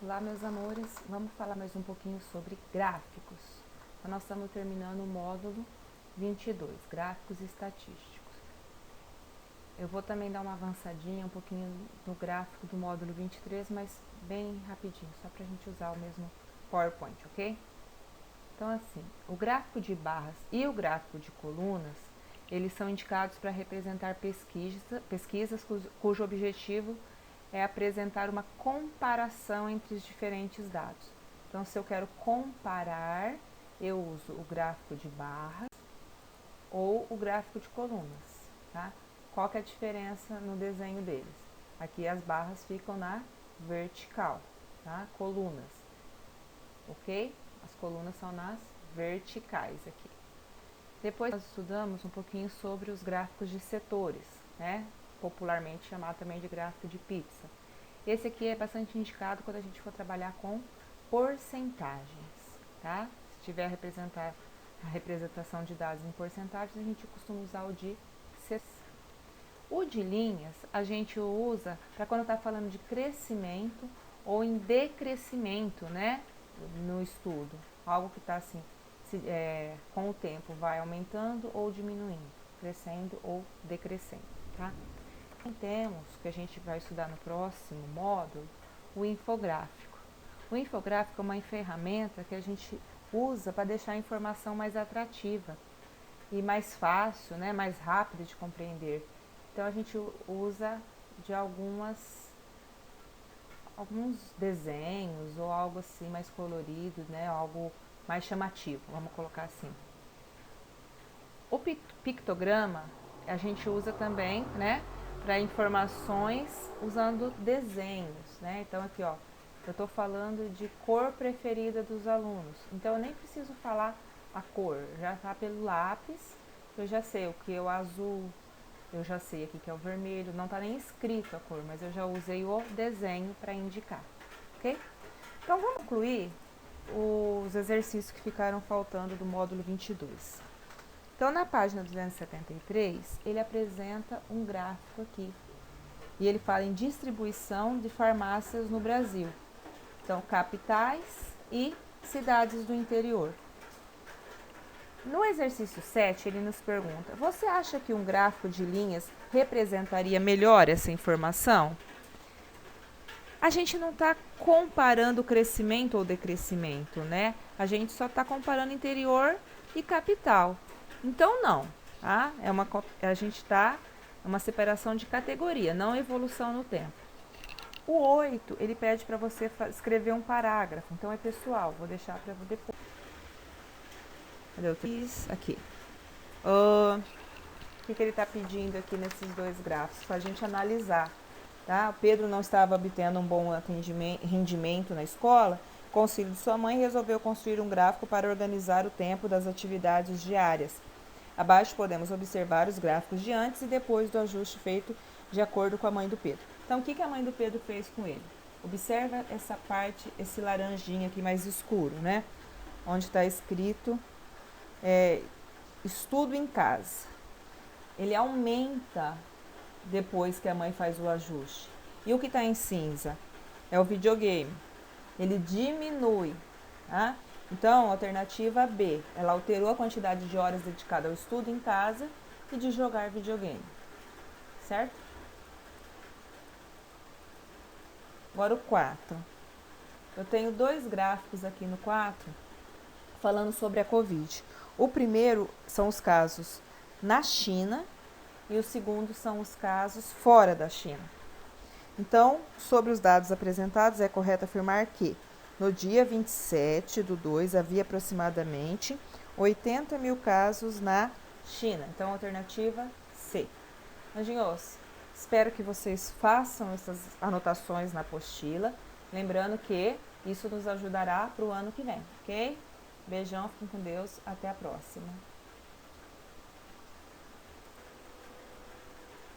Olá, meus amores, vamos falar mais um pouquinho sobre gráficos. Então, nós estamos terminando o módulo 22, gráficos estatísticos. Eu vou também dar uma avançadinha um pouquinho no gráfico do módulo 23, mas bem rapidinho, só para a gente usar o mesmo PowerPoint, ok? Então, assim, o gráfico de barras e o gráfico de colunas, eles são indicados para representar pesquisas cujo objetivo é apresentar uma comparação entre os diferentes dados. Então, se eu quero comparar, eu uso o gráfico de barras ou o gráfico de colunas, tá? Qual que é a diferença no desenho deles? Aqui as barras ficam na vertical, tá? Colunas, ok? As colunas são nas verticais aqui. Depois nós estudamos um pouquinho sobre os gráficos de setores, né? Popularmente chamado também de gráfico de pizza. Esse aqui é bastante indicado quando a gente for trabalhar com porcentagens, tá? Se tiver a representação de dados em porcentagens, a gente costuma usar o de seção. O de linhas a gente usa para quando está falando de crescimento ou em decrescimento, né? No estudo, algo que está assim, com o tempo vai aumentando ou diminuindo, crescendo ou decrescendo, tá? Temos, que a gente vai estudar no próximo módulo, o infográfico. O infográfico é uma ferramenta que a gente usa para deixar a informação mais atrativa e mais fácil, né, mais rápida de compreender. Então a gente usa de alguns desenhos ou algo assim mais colorido, né, algo mais chamativo, vamos colocar assim. O pictograma a gente usa também, né, para informações usando desenhos, né? Então aqui, ó, eu estou falando de cor preferida dos alunos. Então eu nem preciso falar a cor, já tá pelo lápis, eu já sei o que é o azul, eu já sei aqui que é o vermelho, não tá nem escrito a cor, mas eu já usei o desenho para indicar, ok? Então vamos concluir os exercícios que ficaram faltando do módulo 22. Então, na página 273, ele apresenta um gráfico aqui. E ele fala em distribuição de farmácias no Brasil. Então, capitais e cidades do interior. No exercício 7, ele nos pergunta: você acha que um gráfico de linhas representaria melhor essa informação? A gente não está comparando crescimento ou decrescimento, né? A gente só está comparando interior e capital. Então, não, tá? A gente está uma separação de categoria, não evolução no tempo. O 8, ele pede para você escrever um parágrafo, então é pessoal, vou deixar para depois. Cadê o fiz? Aqui. O que ele está pedindo aqui nesses dois gráficos? Para a gente analisar. Tá? O Pedro não estava obtendo um bom rendimento na escola. Com o auxílio de sua mãe, resolveu construir um gráfico para organizar o tempo das atividades diárias. Abaixo podemos observar os gráficos de antes e depois do ajuste feito de acordo com a mãe do Pedro. Então, o que a mãe do Pedro fez com ele? Observa essa parte, esse laranjinha aqui mais escuro, né? Onde está escrito estudo em casa. Ele aumenta depois que a mãe faz o ajuste. E o que está em cinza? É o videogame. Ele diminui, tá? Então, alternativa B, ela alterou a quantidade de horas dedicadas ao estudo em casa e de jogar videogame, certo? Agora o 4. Eu tenho dois gráficos aqui no 4 falando sobre a Covid. O primeiro são os casos na China e o segundo são os casos fora da China. Então, sobre os dados apresentados, é correto afirmar que no dia 27/2 havia aproximadamente 80 mil casos na China. Então, alternativa C. Anjinhos, espero que vocês façam essas anotações na apostila. Lembrando que isso nos ajudará para o ano que vem, ok? Beijão, fiquem com Deus, até a próxima.